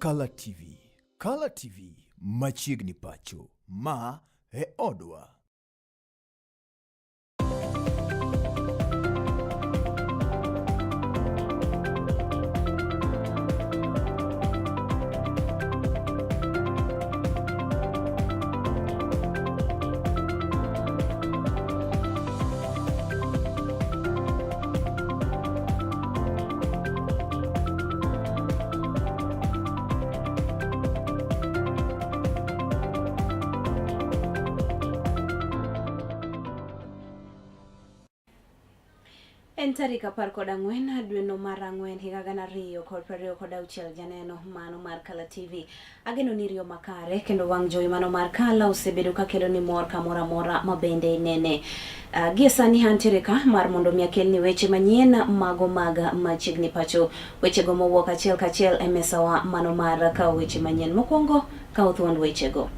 kalatvlive. Kalatvlive Machiegni Pacho ma e odwa. En tarik 14 dwe no mar ang'wen higa 2026 janeno mano mar kalatvlive. Ageno ni riyo makare kendo wang' jowi mano mar kala osebedo ka kelo ni mor kamora mora mabende nene. Gie sani antiere ka mar mondo mi akelni weche manyien mago mag Machiegni Pacho. Wechego mowuok achiel kachiel e mesawa mano mar kawo weche manyien. Mokwongo kawo thuond wechego.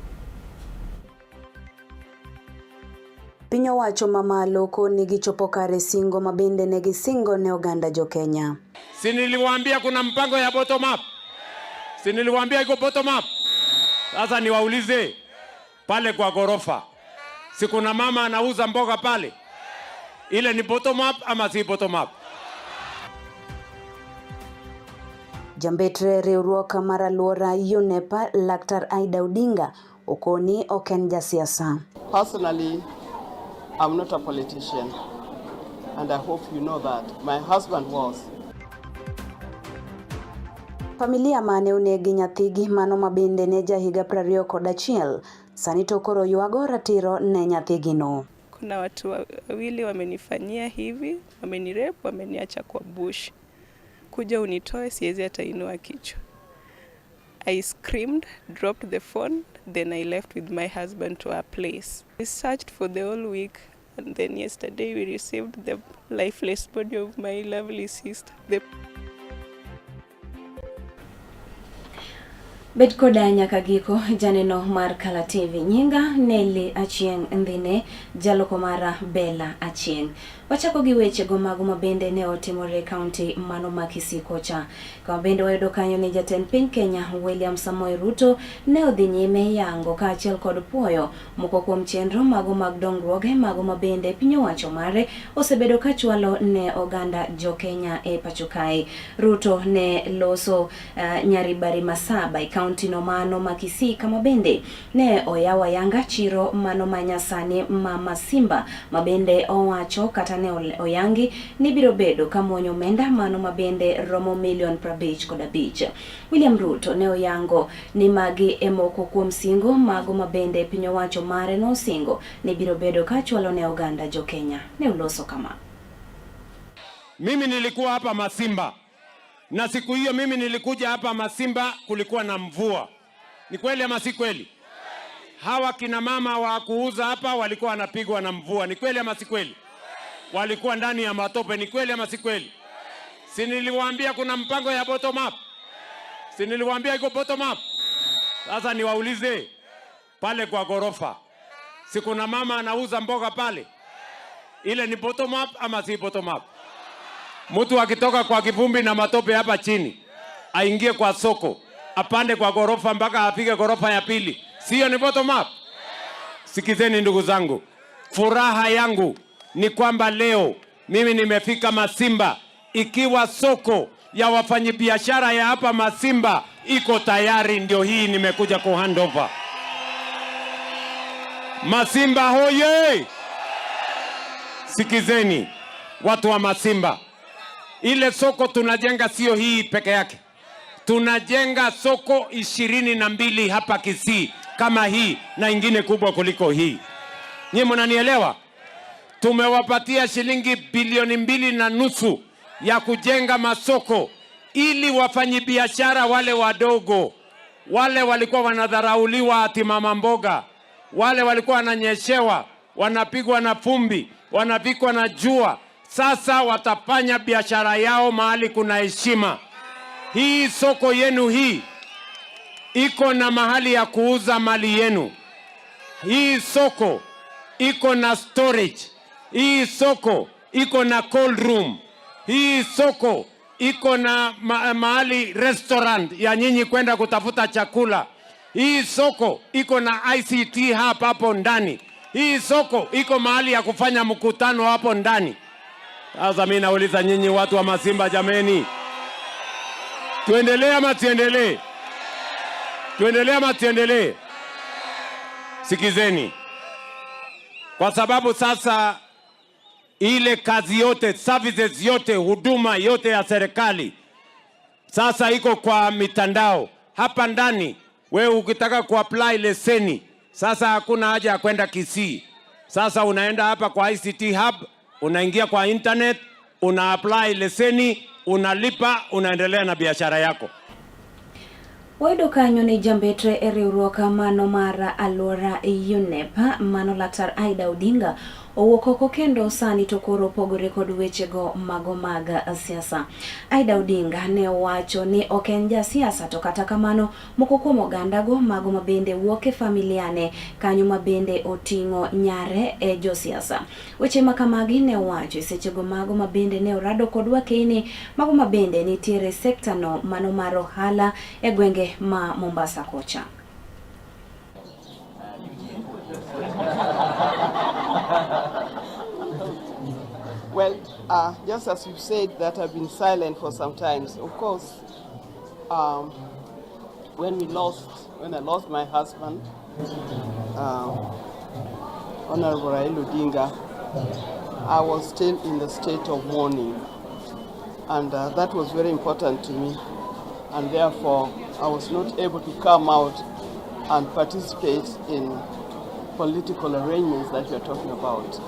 Piny owacho mamalo koni gichopo kare singo mabende negi singo ne oganda jo Kenya. Si niliwaambia kuna mpango ya bottom up? Si niliwaambia iko bottom up? Sasa niwaulize pale kwa gorofa. Si kuna mama anauza mboga pale? Ile ni bottom up ama si bottom up? Jambetre riwruok mar aluora UNEP Laktar Aida Odinga okoni oken jasiasa. Personally, I'm not a politician, and I hope you know that. My husband was. Familia mane onegi nyathigi mano mabende ne jahiga 21 sani to koro yuago ratiro ne nyathigi no. Kuna watu wawili wamenifanyia hivi, wamenirep, wameniacha kwa bush. Kuja unitoe siwezi hata inua kichwa. I screamed, dropped the phone, then I left with my husband to our place. We searched for the whole week, and then yesterday we received the lifeless body of my lovely sister. Bet koda nyaka giko janeno mar kalatvlive nyinga Nelly Achieng ndhine jaloko mara Bella Achieng. Wachako gi wechego mago mabende ne otimore kaunti mano ma Kisii kocha. Kama bende wayudo kanyo ni jatend piny Kenya William Samoei Ruto ne odhi nyime yango kaachiel kod puoyo moko kuom chenro mago mag dongruoge mago mabende piny owacho mare osebedo ka chwalo ne oganda jo Kenya e pacho kae. Ruto ne loso nyaribari masaba e kaunti no mano ma Kisii kama bende ne oyawa yanga chiro mano manyasani ma Simba mabende owacho kata ne oyangi ni biro bedo kamonyo omenda mano mabende romo milion 55. William Ruto ne oyango ni magi emoko kuom singo mago mabende piny owacho mare no singo ni biro bedo ka chwalo ne oganda jo Kenya. Ne uloso kama: Mimi nilikuwa hapa Masimba, na siku hiyo mimi nilikuja hapa Masimba kulikuwa na mvua. Ni kweli ama si kweli? Hawa kina mama wa kuuza hapa walikuwa wanapigwa na mvua. Ni kweli ama si kweli? Walikuwa ndani ya matope. Ni kweli ama si kweli? Si niliwaambia kuna mpango ya bottom up? Si niliwaambia iko bottom up? Sasa niwaulize pale kwa gorofa. Si kuna mama anauza mboga pale? Ile ni bottom up ama si bottom up? Mtu akitoka kwa kivumbi na matope hapa chini, aingie kwa soko, apande kwa gorofa mpaka apige gorofa ya pili. Sio ni bottom up? Sikizeni ndugu zangu, furaha yangu ni kwamba leo mimi nimefika Masimba ikiwa soko ya wafanyabiashara ya hapa Masimba iko tayari, ndio hii nimekuja ku handover. Masimba hoye! Sikizeni watu wa Masimba, ile soko tunajenga sio hii peke yake. Tunajenga soko 22 hapa Kisii kama hii na ingine kubwa kuliko hii. Nyinyi mnanielewa? Tumewapatia shilingi bilioni 2.5 ya kujenga masoko ili wafanyabiashara wale wadogo, wale walikuwa wanadharauliwa ati mama mboga, wale walikuwa wananyeshewa, wanapigwa na fumbi, wanapigwa na jua, sasa watafanya biashara yao mahali kuna heshima. Hii soko yenu hii iko na mahali ya kuuza mali yenu. Hii soko iko na storage. Hii soko iko na cold room. Hii soko iko na mahali restaurant ya nyinyi kwenda kutafuta chakula. Hii soko iko na ICT hub hapo ndani. Hii soko iko mahali ya kufanya mkutano hapo ndani. Sasa mimi nauliza nyinyi watu wa Masimba, jameni, tuendelee ama tuendelee? Tuendelee ama tuendelee? Sikizeni, kwa sababu sasa ile kazi yote, services yote, huduma yote ya serikali sasa iko kwa mitandao. Hapa ndani wewe ukitaka kuapply leseni, sasa hakuna haja ya kwenda Kisii. Sasa unaenda hapa kwa ICT hub, unaingia kwa internet, una apply leseni, unalipa, unaendelea na biashara yako. Wayudo kanyo ni jambetre e riwruok mano mar alwora UNEP mano Laktar Aida Odinga owuok oko kendo sani to koro pogore kod wechego mago mag siasa. Aida Odinga ne owacho ni ok en ja siasa, to kata kamano moko kuom ogandago mago mabende wuok e familiane kanyo mabende oting'o nyare e jo siasa. Weche makamagi ne owacho sechego mago mabende ne orado kod wakeni mago mabende nitiere sekta no mano mar ohala e gwenge ma Mombasa kocha. Well, just as you said that I've been silent for some time. Of course, when I lost my husband, Honorable Raila Odinga, I was still in the state of mourning, and that was very important to me, and therefore I was not able to come out and participate in political arrangements that you're talking about.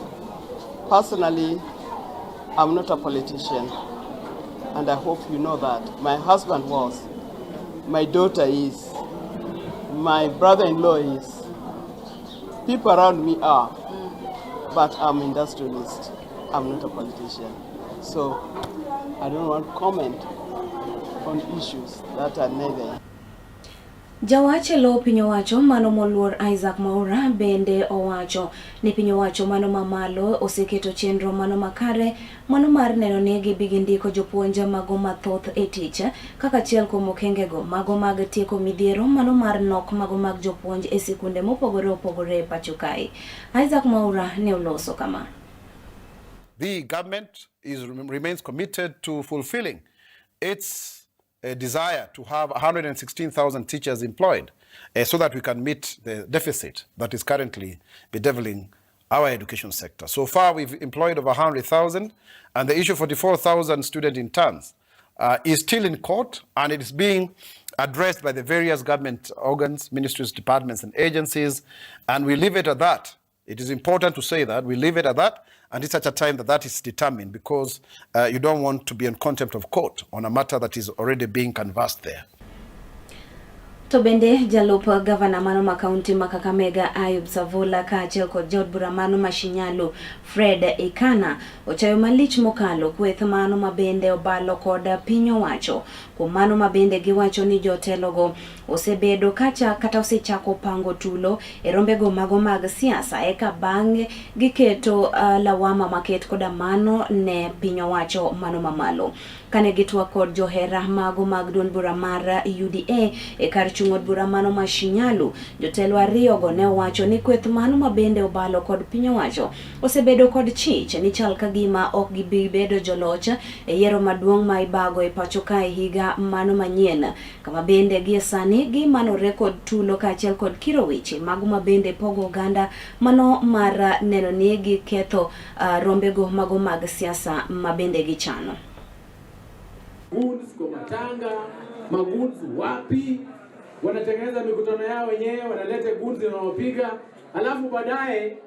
Personally, I'm not a politician, and I hope you know that. My husband was, my daughter is, my brother-in-law is, people around me are, but I'm an industrialist. I'm not a politician. So I don't want to comment on issues that are neither. Jawache lo piny owacho mano moluor Isaac Mwaura bende owacho ni piny owacho mano mamalo oseketo chenro mano makare mano mar neno ni gibigindiko jopuonje mago mathoth e tich kaka achiel kuom okengego mago mag tieko midhiero mano mar nok mago mag jopuonj e sikunde mopogore opogore e pacho kae. Isaac Mwaura ne oloso kama. The government remains committed to fulfilling its a desire to have 116,000 teachers employed so that we can meet the deficit that is currently bedeviling our education sector. So far, we've employed over 100,000, and the issue of 44,000 student interns is still in court, and it is being addressed by the various government organs, ministries, departments, and agencies, and we leave it at that. It is important to say that we leave it at that, and it's such a time that is determined, because you don't want to be in contempt of court on a matter that is already being canvassed there. To bende jalup gavana mano ma kaunti ma Kakamega Ayub Savula kaachiel kod jaod bura mano ma Shinyalu Fred Ikana ochayo malich mokalo kweth mano mabende obalo kod piny owacho kuom mano mabende giwacho ni jotelogo osebedo kata osechako pango tulo e rombego mago mag siasa eka bang'e giketo lawama maket koda mano ne piny owacho mano mamalo. Kane gitwak kod johera mago mag duond bura mar UDA e kar chung'od bura mano ma Shinyalu, jotelo ariyogo ne owacho ni kweth mano mabende obalo kod piny owacho osebedo kod chich ni chal kagima ok gibi bedo joloch e yiero maduong' ma ibago e pacho kae higa mano manyien, kama bende gie sani gimanore kod tulo kaachiel kod kiro weche mago mabende pogo oganda mano mar neno ni giketho rombego mago mag siasa mabende gichano. Goons kwa matanga, magoons wapi, wanatengeneza mikutano yao wenyewe, wanaleta goons wanaopiga, alafu baadaye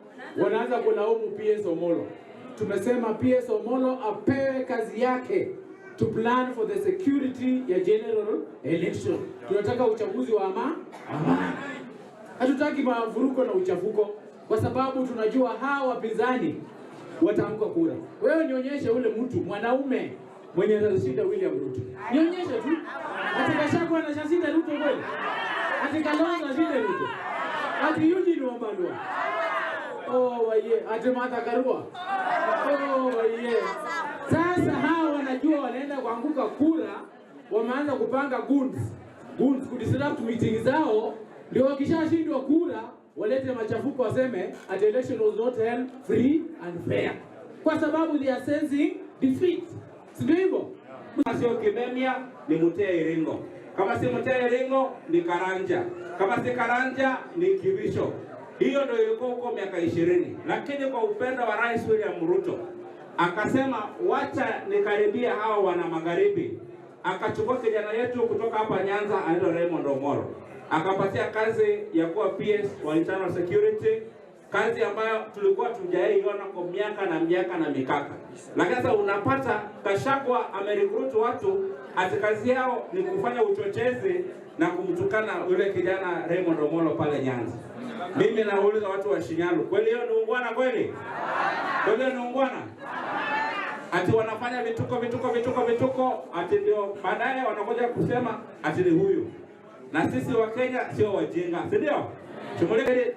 wanaanza kulaumu PS Omolo. Tumesema PS Omolo apewe kazi yake to plan for the security ya general election. Tunataka uchaguzi wa amani. Hatutaki mavuruko na uchafuko, kwa sababu tunajua hawa wapinzani wataamka kura. Wewe nionyeshe ule mtu mwanaume mwenye anashinda William Ruto. Nionyeshe tu. Ati Gachagua anashinda Ruto kweli? Ati Kalonzo anashinda Ruto? Ati Eugene Wamalwa? Oh waye, ati Martha Karua? Oh waye. Sasa hawa wanajua wanaenda kuanguka kura, wameanza kupanga goons kudisrupt meeting zao, ndio wakishashindwa kura walete machafuko waseme at election was not held free and fair, kwa sababu they are sensing defeat. Sio hivyo? Sio Kibemia ni Mutee Iringo. Kama si Mutee Iringo ni Karanja. Kama si Karanja ni Kivisho. Hiyo ndio ilikuwa huko miaka 20. Lakini kwa upendo wa Rais William Ruto akasema wacha nikaribia hawa wana magharibi. Akachukua kijana yetu kutoka hapa Nyanza anaitwa Raymond Omoro. Akapatia kazi ya kuwa PS wa internal security, kazi ambayo tulikuwa tujaiona kwa miaka na mikaka. Lakini sasa unapata Gachagua amerecruit watu ati kazi yao ni kufanya uchochezi na kumtukana yule kijana Raymond Omolo pale Nyanza. Mimi nauliza watu wa Shinyalu, kweli hiyo ni ungwana kweli? Kweli ni ungwana? Ati wanafanya vituko ati ndio baadaye wanakuja kusema ati ni huyu. Na sisi wa Kenya sio wajinga, si ndio?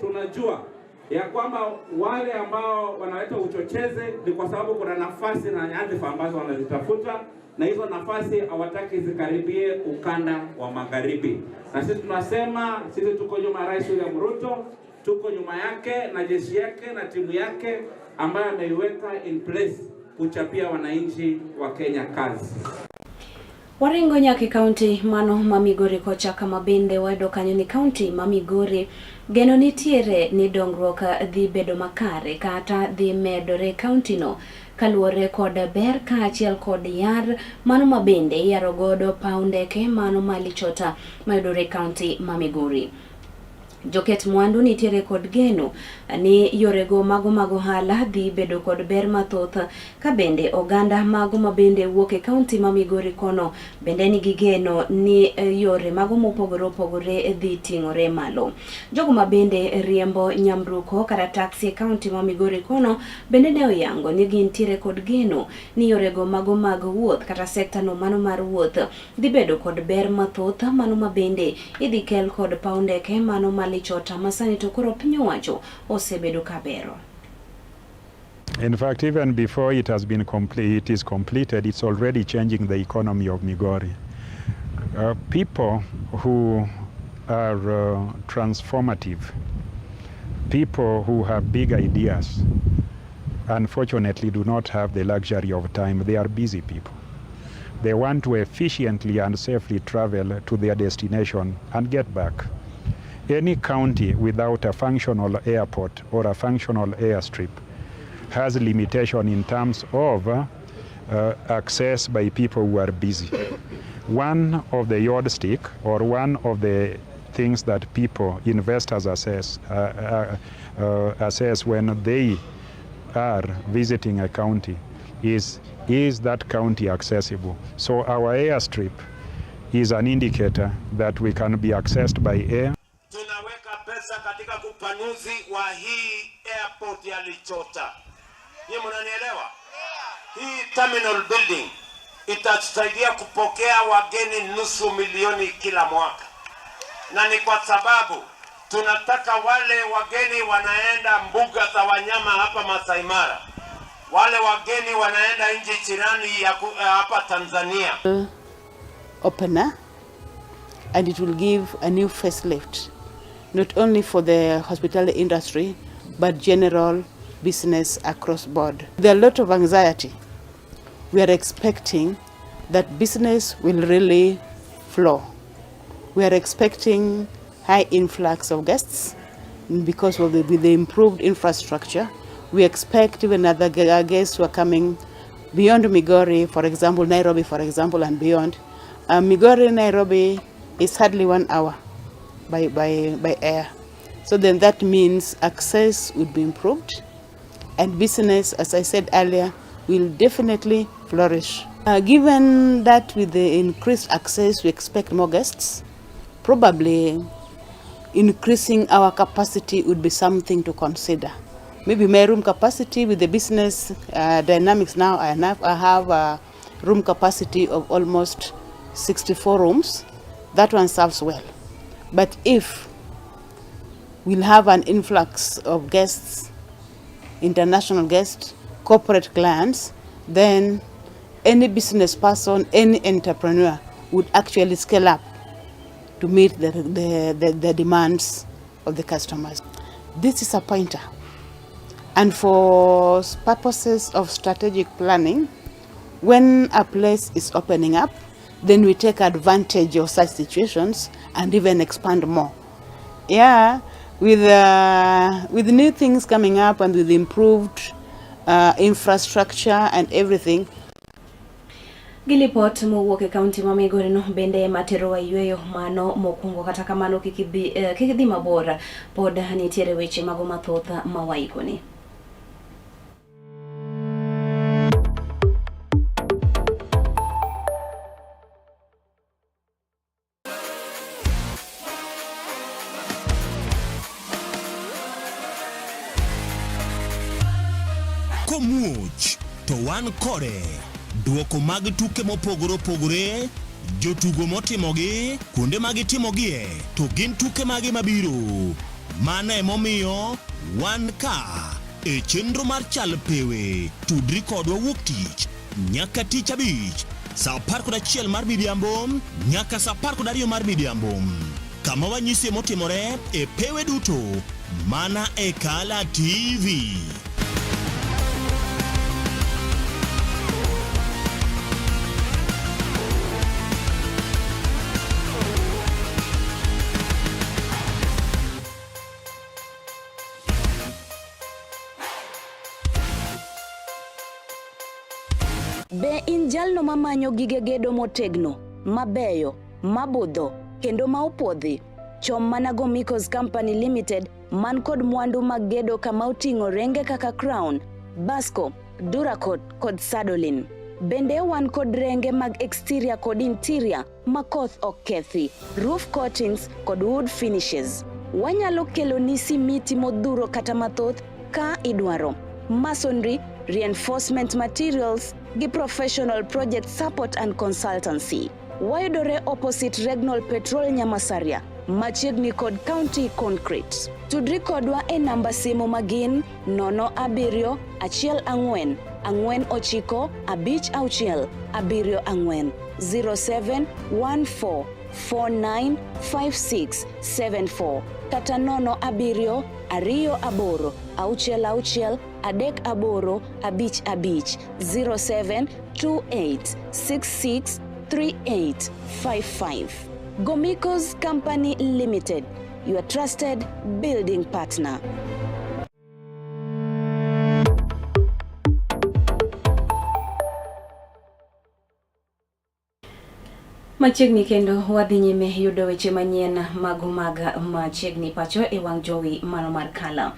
Tunajua ya kwamba wale ambao wanaleta uchochezi ni kwa sababu kuna nafasi na nyadhifa ambazo wanazitafuta, na hizo nafasi hawataki zikaribie ukanda wa magharibi. Na sisi tunasema sisi tuko nyuma ya Rais William Ruto, tuko nyuma yake na jeshi yake na timu yake ambayo ameiweka in place kuchapia wananchi wa Kenya kazi. Waringo nyaki kaunti mano mamigori kocha kama bende wado kanyoni kaunti mamigori geno nitiere ni dongruok dhi bedo makare kata dhi medore kaunti no kaluore kod ber kaachiel kod yar mano mabende yaro godo paundeke mano malichota mayudore kaunti mamigori. Joket mwandu nitiere kod geno ni yorego mago hala dhi bedo kod ber mathoth ka bende oganda mago mabende wuok e kaunti ma Migori kono bende nigi geno ni yore mago mopogore dhi ting'ore malo. Jogo mabende riembo nyamruko kata taxi e kaunti ma Migori kono bende ne oyango ni gintiere kod geno ni yorego mago mag wuoth kata sekta no mano mar wuoth dhi bedo kod ber mathoth mano mabende idhi kel kod paundeke mano malichota masani to koro piny owacho osebedo kabero. In fact, even before it is completed, it's already changing the economy of Migori. People who are transformative, people who have big ideas, unfortunately do not have the luxury of time. They are busy people. They want to efficiently and safely travel to their destination and get back. Any county without a functional airport or a functional airstrip has a limitation in terms of access by people who are busy. One of the yardstick or one of the things that people, investors assess when they are visiting a county is that county accessible? So our airstrip is an indicator that we can be accessed by air. Tunaweka pesa katika kupanuzi wa hii airport ya Lichota. Nyie mnanielewa? Hii terminal building itatusaidia kupokea wageni 500,000 kila mwaka. Na ni kwa sababu tunataka wale wageni wanaenda mbuga za wanyama hapa Masai Mara, wale wageni wanaenda nchi jirani hapa Tanzania. Opener, and it will give a new facelift, not only for the hospitality industry, but general business across board. There are a lot of anxiety. We are expecting that business will really flow. We are expecting high influx of guests because of with the improved infrastructure. We expect even other guests who are coming beyond Migori, for example, Nairobi, for example, and beyond. Migori, Nairobi is hardly 1 hour by air. So then that means access would be improved, and business, as I said earlier, will definitely flourish. Given that with the increased access, we expect more guests, probably increasing our capacity would be something to consider. Maybe my room capacity with the business dynamics now, I have a room capacity of almost 64 rooms. That one serves well. But if we'll have an influx of guests, international guests, corporate clients, then any business person, any entrepreneur would actually scale up to meet the demands of the customers. This is a pointer. And for purposes of strategic planning, when a place is opening up, then we take advantage of such situations and even expand more. Yeah, with new things coming up and with improved infrastructure and everything. Gilipot mowuok e kaunti ma Migori no bende matero wa yweyo mano mokungo kata kamano kikidhi mabor pod nitiere weche mago mathoth mawaikoni. Komuch to wan kore duoko mag tuke mopogore opogore, jotugo motimogi, kuonde magitimogie, to gin tuke magi mabiro. Mano emomiyo wan ka e chenro mar chal pewe tudri kodwa wuok tich nyaka tich abich saa 11 mar midhiambo nyaka saa 12 mar midhiambo, kama wanyisi motimore e pewe duto mana e Kala TV. Be in jalno mamanyo gige gedo motegno, mabeyo, mabudho, kendo maopodhi? Chom mana go Mikos Company Limited man kod mwandu mag gedo kama oting'o renge kaka Crown, Basco, Duracot kod Sadolin. Bende wan kod renge mag exterior kod interior makoth okethi, roof coatings kod wood finishes. Wanyalo kelo ni simiti modhuro kata mathoth ka idwaro. Masonry, reinforcement materials, gi professional project support and consultancy. Wayudore opposite Regnal Petrol Nyamasaria, Machiegni kod County Concrete. Tudri kodwa e namba simu magin 07 14 49 56 74 0714 495674 kata 07 28 66 38 55 0728663855. Gomikos Company Limited, your trusted building partner. Machiegni kendo wadhi nyime yudo weche manyien mag machiegni pacho e wang' jowi mano mar Kala.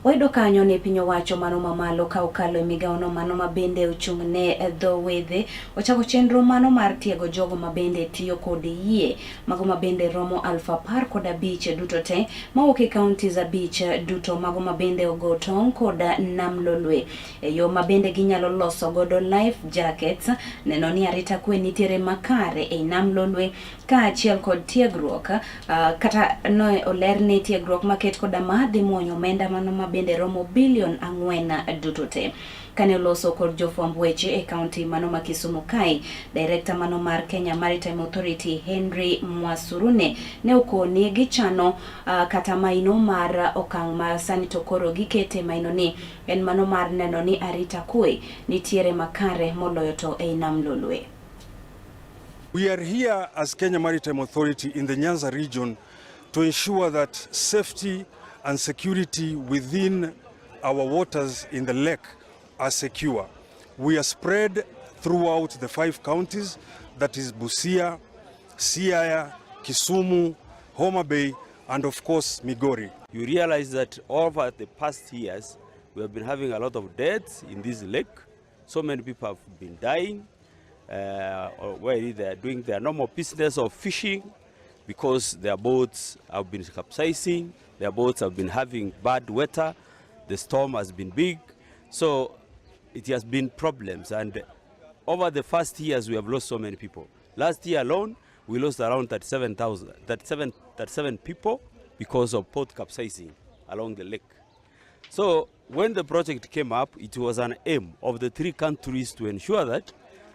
Wayudo kanyo ne piny owacho mano mamalo ka okalo e migaono mano mabende ochung'ne dho wedhe ochako chenro mano mar tiego jogo mabende tiyo kod yie mago mabende romo 15,000 duto te mawuok e counties abich duto mago mabende ogo tong' kod nam lolwe e yo mabende ginyalo loso godo life jackets, neno ni arita kwe nitiere makare e nam lolwe ka achiel kod tiegruok kata no olerne tiegruok maket koda madhi muonyo omenda mano mabende romo bilion 4 duto te. Kane loso kod jofwamb weche e kaunti mano ma Kisumu kae, director mano mar Kenya Maritime Authority Henry Mwasurune ne okoni gichano kata maino mar okang' ma sani to koro gikete maino ni en mano mar neno ni arita kwe nitiere makare moloyo to e nam lolwe. We are here as Kenya Maritime Authority in the Nyanza region to ensure that safety and security within our waters in the lake are secure. We are spread throughout the 5 counties, that is Busia, Siaya, Kisumu, Homa Bay, and of course Migori. You realize that over the past years, we have been having a lot of deaths in this lake. So many people have been dying, where they are doing their normal business of fishing because their boats have been capsizing, their boats have been having bad weather, the storm has been big, so it has been problems. And over the first years, we have lost so many people. Last year alone, we lost around 37 people because of boat capsizing along the lake. So when the project came up, it was an aim of the 3 countries to ensure that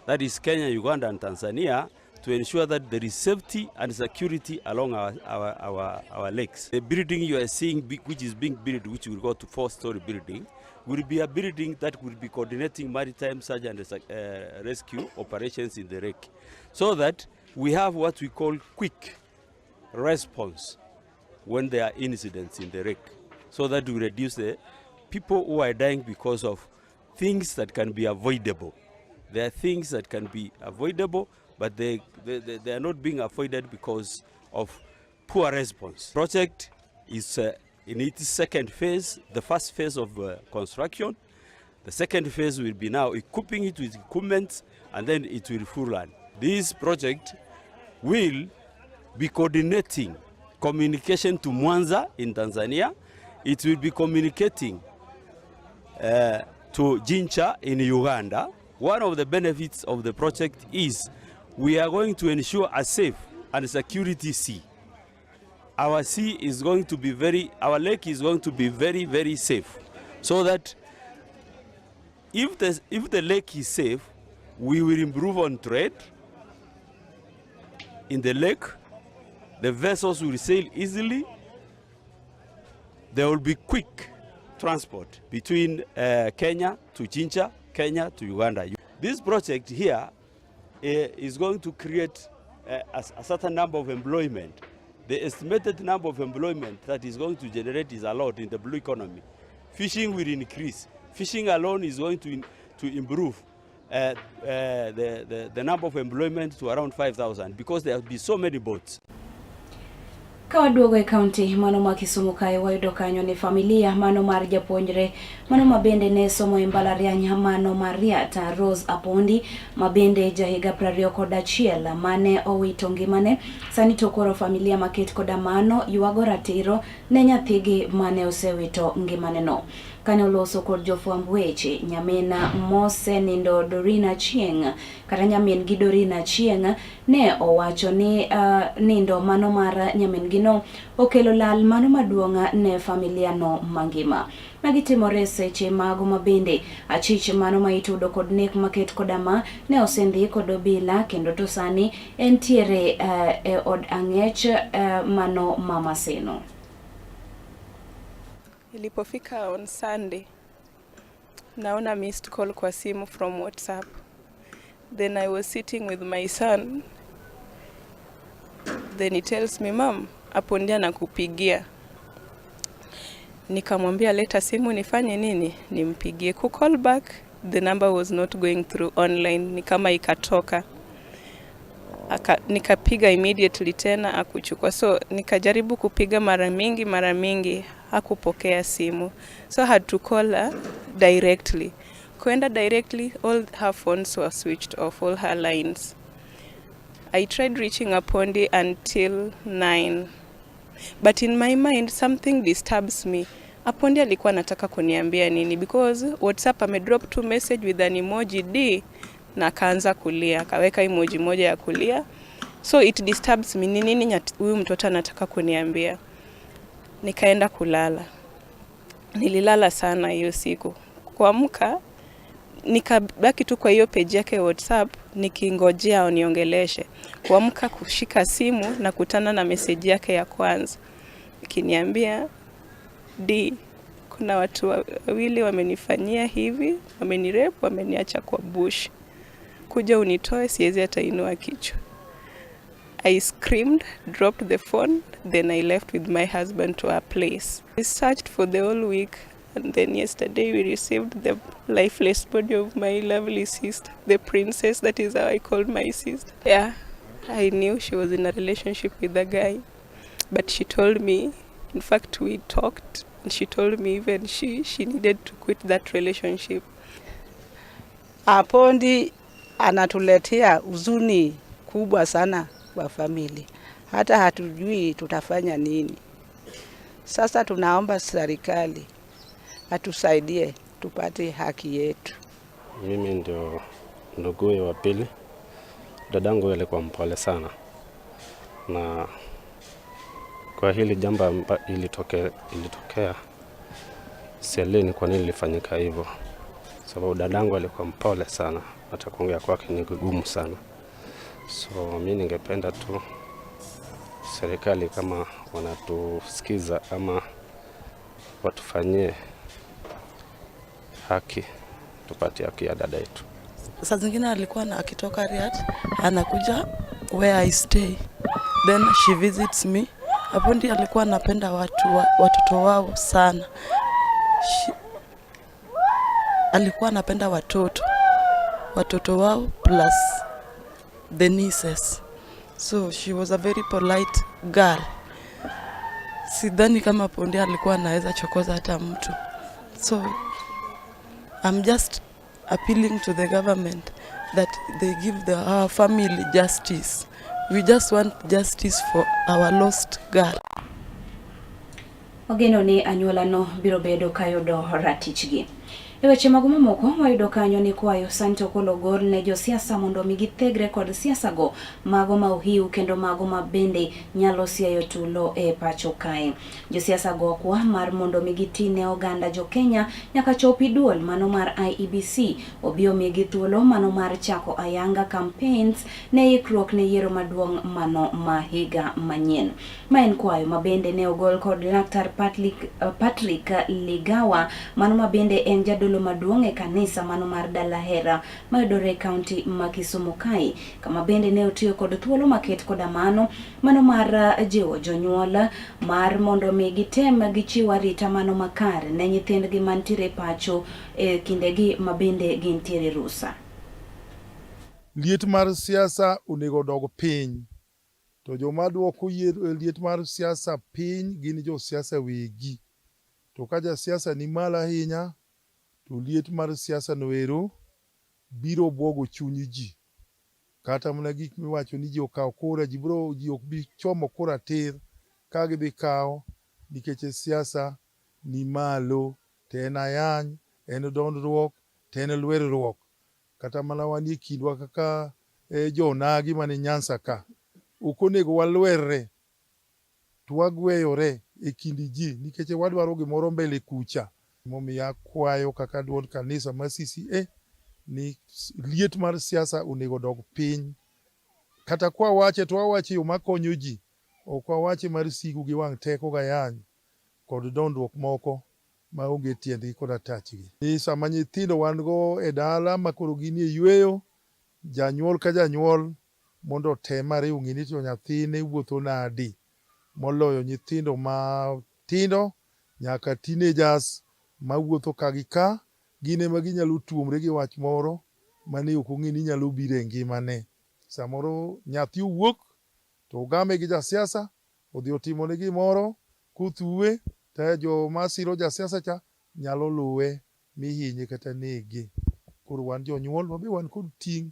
that is Kenya, Uganda, and Tanzania, to ensure that there is safety and security along our lakes. The building you are seeing, which is being built, which will go to 4-story building, will be a building that will be coordinating maritime search and rescue operations in the lake, so that we have what we call quick response when there are incidents in the lake, so that we reduce the people who are dying because of things that can be avoidable. There are things that can be avoidable, but they are not being avoided because of poor response. Project is in its second phase, the first phase of construction. The second phase will be now equipping it with equipment, and then it will full run. This project will be coordinating communication to Mwanza in Tanzania. It will be communicating to Jincha in Uganda. One of the benefits of the project is we are going to ensure a safe and security sea. Our sea is going to be our lake is going to be very, very safe, so that if the lake is safe, we will improve on trade in the lake. The vessels will sail easily. There will be quick transport between Kenya to Jincha, Kenya to Uganda. This project here is going to create a certain number of employment. The estimated number of employment that is going to generate is a lot in the blue economy. Fishing will increase. Fishing alone is going to improve the number of employment to around 5,000 because there will be so many boats. Kawaduogo e county mano ma Kisumu kae wayudo kanyo ni familia mano mar japuonjre mano mabende ne somo e mbalariany mano Mariata Rose Apondi mabende jahiga 21 mane owito ngimane. Sani to koro familia maket koda mano yuago ratiro ne nyathigi mane osewito ngimane no. Kane oloso kod jofwamb weche nyamena Mose nindo Dorina Chieng kata nyamin gi Dorina Chieng ne owacho ni nindo mano mar nyamin gi no okelo lal mano maduonga ne familia no mangima. Magitimore seche mago mabende achich mano ma itudo kod nek maket kodama ne osendi kod obila kendo to sani entiere e od ang'ech mano Mama Seno. Ilipofika on Sunday, naona missed call kwa simu from WhatsApp. Then I was sitting with my son. Then he tells me, "Mom, Apondi anakupigia." Nikamwambia leta simu nifanye nini? Nimpigie. Ku call back, the number was not going through online. Ni kama ikatoka. Nikapiga immediately tena akuchukua. So nikajaribu kupiga mara mingi hakupokea simu. So I had to call her directly. Kuenda directly, all her phones were switched off, all her lines. I tried reaching Apondi until 9. But in my mind, something disturbs me. Apondi alikuwa anataka kuniambia nini? Because WhatsApp amedrop 2 message with an emoji D na kaanza kulia. Kaweka emoji moja ya kulia. So it disturbs me. Nini huyu mtoto anataka kuniambia? Nikaenda kulala. Nililala sana hiyo siku. Kuamka nikabaki tu kwa hiyo page yake WhatsApp nikingojea uniongeleshe. Kuamka kushika simu na kutana na message yake ya kwanza. Ikiniambia, D, kuna watu wawili wamenifanyia hivi, wamenirape, wameniacha kwa bush. Kuja unitoe siwezi hata inua kichwa. I screamed, dropped the phone, then I left with my husband to our place. We searched for the whole week, and then yesterday we received the lifeless body of my lovely sister, the princess, that is how I called my sister. Yeah, I knew she was in a relationship with a guy, but she told me, in fact we talked, and she told me even she needed to quit that relationship. Apondi anatuletea huzuni kubwa sana kwa familia. Hata hatujui tutafanya nini. Sasa tunaomba serikali atusaidie tupate haki yetu. Mimi ndio nduguye wa pili. Dadangu alikuwa mpole sana. Na kwa hili jambo ilitokea sielewi kwa nini lilifanyika hivyo. sababu dadangu alikuwa mpole sana, hata kuongea kwake ni gumu sana. So mimi ningependa tu serikali kama wanatusikiza ama watufanyie haki, tupate haki ya dada yetu. Saa zingine alikuwa na akitoka Riyadh anakuja where I stay, then she visits me. Hapo ndiyo alikuwa anapenda watoto wao sana. Alikuwa anapenda watoto wao plus the nieces. So she was a very polite girl. Sidhani kama Pondi alikuwa anaweza chokoza hata mtu. So I'm just appealing to the government that they give our family justice. We just want justice for our lost girl. Ogeno ni anyuolano biro bedo kayudo ratichgi. E weche mag mamoko wayudo kanyo ni kwayo Santo Kologol ne josiasa mondo migi thegre kod siasa go mago ma ohiu kendo mago ma bende nyalo siayo tulo e pacho kae. Josiasa go kwa mar mondo migi tine oganda jo Kenya nyaka chopi duol mano mar IEBC obio migi thuolo mano mar chako ayanga campaigns ne ikruok ne yiero maduong' mano ma higa manyien. Ma en kwayo ma bende ne ogol kod Dr. Patrick Ligawa mano ma bende en jadolo maduong' e kanisa mano mar Dalahera mayudore kaunti ma Kisumu kae, kama bende ne otiyo kod thuolo maket koda mano mar jiwo jonyuol mar mondo mi gitem gichiw arita mano makare ne nyithindgi mantiere pacho e kindegi ma bende gintiere rusa. Liet mar siasa onego dog piny, to joma duoko liet mar siasa piny gin jo siasa wegi. To ka ja siasa ni malo ahinya, to liet mar siasa noero biro bwogo chuny ji. Kata mana gik miwacho ni ji okawo kura, ji ok bi chomo kura tir ka gidhi kawo, nikech siasa ni malo, to en ayany, en dondruok, to en lwerruok. Kata mana wanie kindwa kaka jonagi mane Nyanza ka, ok onego walwerre to wagweyore e kind ji nikech wadwaro gimoro mbele kucha. Momiyo akwayo kaka duond kanisa ma CCA ni liet mar siasa onego dog piny. Kata kwa wache to wawache yo makonyo ji, ok wawache mar sigu gi wang' teko gayany kod dondruok moko ma onge tiendgi kod atachgi. Ni sama nyithindo wan go e dala makoro ginie yweyo, janyuol ka janyuol mondo tem ariyo ng'ini to nyathine wuotho nadi, moloyo nyithindo matindo nyaka teenagers mawuotho ka gi ka, gine ma ginyalo tuomre gi wach moro mane ok ong'e ni nyalo biro e ngimane. Samoro nyathi owuok to ogame gi jasiasa, odhi otimone gimoro kothuwe, to joma siro jasiasa cha nyalo luwe mihinye kata nege. Koro wan jonyuol wabe wan kod ting'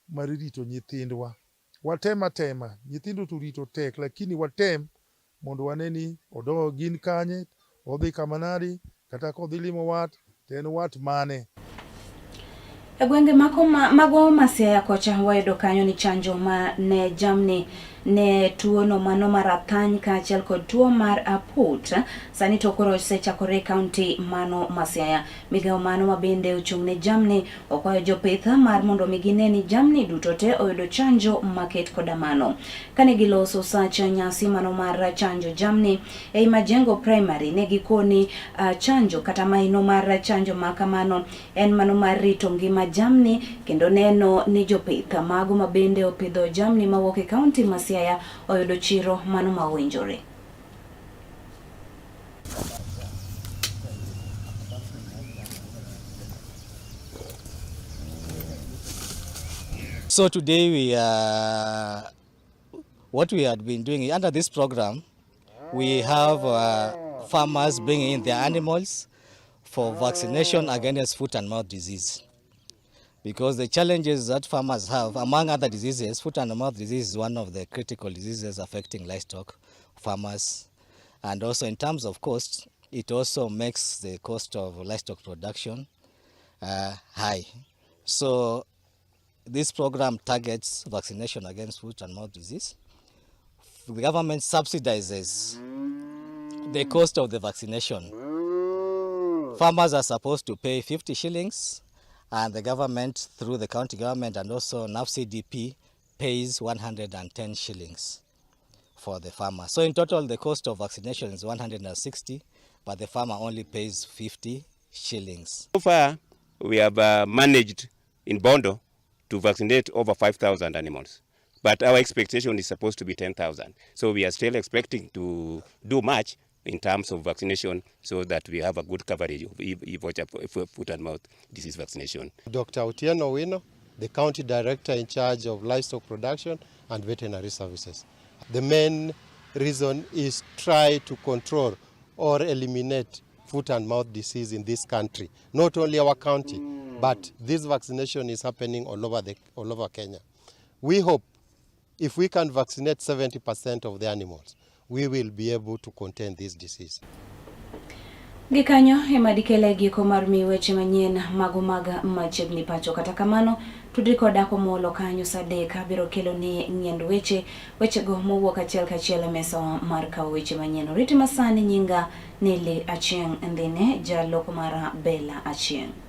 mar rito nyithindwa. Watem atema, nyithindo to rito tek, lakini watem mondo wane ni gin kanye, odhi kama nadi, kata kodhi limo wat, to en wat mane. E gwenge mago Masiaya kocha wayudo kanyo ni chanjo ma ne jamni ne tuo no mano mar athany kaachiel kod tuo mar aput sani to koro osechakore kaunti mano Masiaya. Migawo mano ma bende ochung' ne jamni okwayo jopith mar mondo gine ni jamni duto te oyudo chanjo maket koda mano. Kane giloso sacha nyasi mano mar chanjo jamni ei Majengo Primary ne gikoni chanjo kata maino mar chanjo makamano en mano mar rito ngima jamni kendo neno ni jopith mago ma bende opidho jamni mawuok e kaunti Masiaya oyudo chiro mano mawinjore. So today what we had been doing under this program, we have farmers bringing in their animals for vaccination against foot and mouth disease. Because the challenges that farmers have, among other diseases, foot and mouth disease is one of the critical diseases affecting livestock farmers. And also in terms of cost, it also makes the cost of livestock production high. So this program targets vaccination against foot and mouth disease. The government subsidizes the cost of the vaccination. Farmers are supposed to pay 50 shillings and the government, through the county government and also NAFCDP, pays 110 shillings for the farmer. So in total, the cost of vaccination is 160, but the farmer only pays 50 shillings. So far, we have managed in Bondo to vaccinate over 5,000 animals, but our expectation is supposed to be 10,000. So we are still expecting to do much in terms of vaccination so that we have a good coverage of foot and mouth disease vaccination. Dr. Otieno Wino, the county director in charge of livestock production and veterinary services. The main reason is try to control or eliminate foot and mouth disease in this country. Not only our county, but this vaccination is happening all over Kenya. We hope if we can vaccinate 70% of the animals, we will be able to contain this disease. Gikanyo emadikele giko mar mi weche manyien magumaga Machiegni Pacho. Kata kamano tudrikoda komolo kanyo sadeka biro kelo ni ng'end weche go mowuok achiel kachiel mesa mar kawo weche manyien. Riti masani nyinga Nili Achieng' ndine jaloko mara Bella Achieng'.